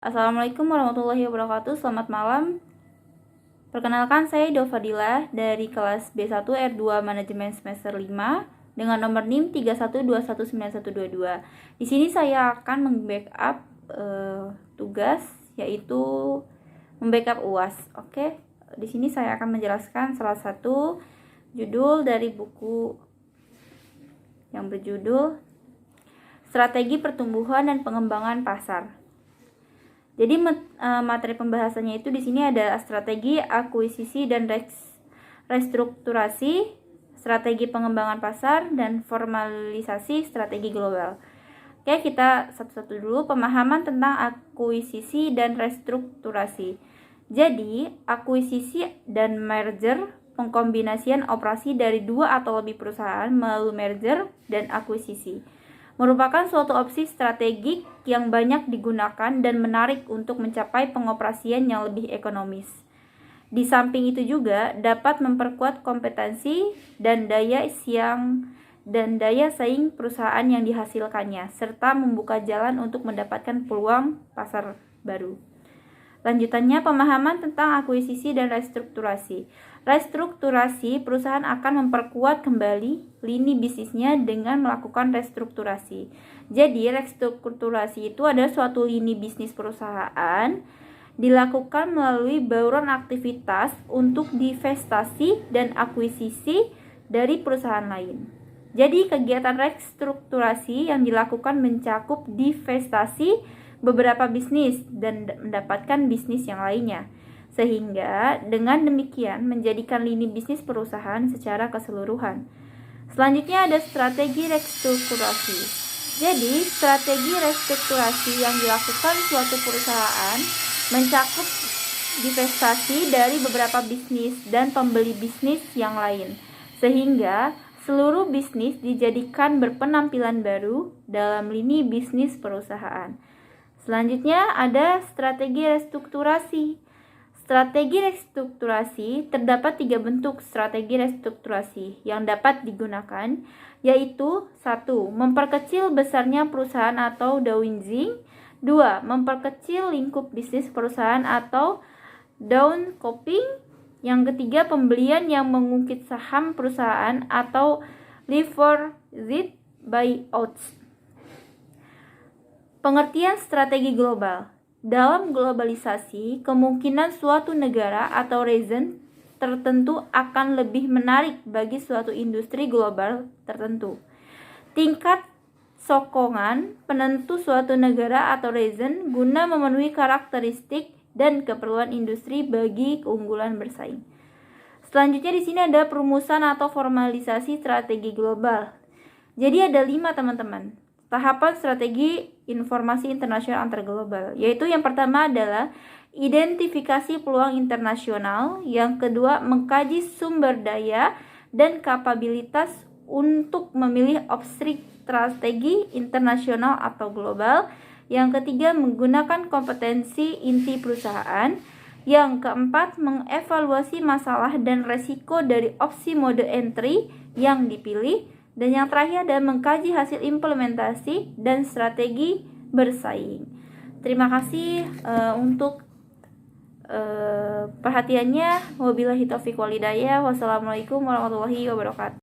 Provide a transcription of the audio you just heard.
Assalamualaikum warahmatullahi wabarakatuh. Selamat malam. Perkenalkan, saya Dovadila dari kelas B1 R2 Manajemen semester 5 dengan nomor NIM 31219122. Di sini saya akan membackup tugas, yaitu membackup UAS. Oke. Di sini saya akan menjelaskan salah satu judul dari buku yang berjudul Strategi Pertumbuhan dan Pengembangan Pasar. Jadi materi pembahasannya itu di sini ada strategi akuisisi dan restrukturasi, strategi pengembangan pasar, dan formalisasi strategi global. Oke, kita satu-satu dulu pemahaman tentang akuisisi dan restrukturasi. Jadi, akuisisi dan merger, pengkombinasian operasi dari dua atau lebih perusahaan melalui merger dan akuisisi, merupakan suatu opsi strategik yang banyak digunakan dan menarik untuk mencapai pengoperasian yang lebih ekonomis. Di samping itu juga dapat memperkuat kompetensi dan daya saing perusahaan yang dihasilkannya, serta membuka jalan untuk mendapatkan peluang pasar baru. Lanjutannya, pemahaman tentang akuisisi dan restrukturasi. Restrukturasi, perusahaan akan memperkuat kembali lini bisnisnya dengan melakukan restrukturasi. Jadi, restrukturasi itu adalah suatu lini bisnis perusahaan dilakukan melalui bauran aktivitas untuk divestasi dan akuisisi dari perusahaan lain. Jadi, kegiatan restrukturasi yang dilakukan mencakup divestasi beberapa bisnis dan mendapatkan bisnis yang lainnya, sehingga dengan demikian menjadikan lini bisnis perusahaan secara keseluruhan. Selanjutnya ada strategi restrukturasi. Jadi, strategi restrukturasi yang dilakukan suatu perusahaan mencakup divestasi dari beberapa bisnis dan pembeli bisnis yang lain, sehingga seluruh bisnis dijadikan berpenampilan baru dalam lini bisnis perusahaan. Selanjutnya ada strategi restrukturasi. Strategi restrukturasi, terdapat 3 bentuk strategi restrukturasi yang dapat digunakan, yaitu 1. Memperkecil besarnya perusahaan atau downsizing. 2. Memperkecil lingkup bisnis perusahaan atau downscoping. Yang ketiga, pembelian yang mengungkit saham perusahaan atau leveraged buyouts. Pengertian strategi global. Dalam globalisasi, kemungkinan suatu negara atau region tertentu akan lebih menarik bagi suatu industri global tertentu. Tingkat sokongan penentu suatu negara atau region guna memenuhi karakteristik dan keperluan industri bagi keunggulan bersaing. Selanjutnya di sini ada perumusan atau formalisasi strategi global. Jadi ada 5 teman-teman. Tahapan strategi informasi internasional antar global, yaitu yang pertama adalah identifikasi peluang internasional, yang kedua mengkaji sumber daya dan kapabilitas untuk memilih opsi strategi internasional atau global, yang ketiga menggunakan kompetensi inti perusahaan, yang keempat mengevaluasi masalah dan resiko dari opsi mode entry yang dipilih, dan yang terakhir adalah mengkaji hasil implementasi dan strategi bersaing. Terima kasih untuk perhatiannya. Wabillahi taufiq wal hidayah. Wassalamualaikum warahmatullahi wabarakatuh.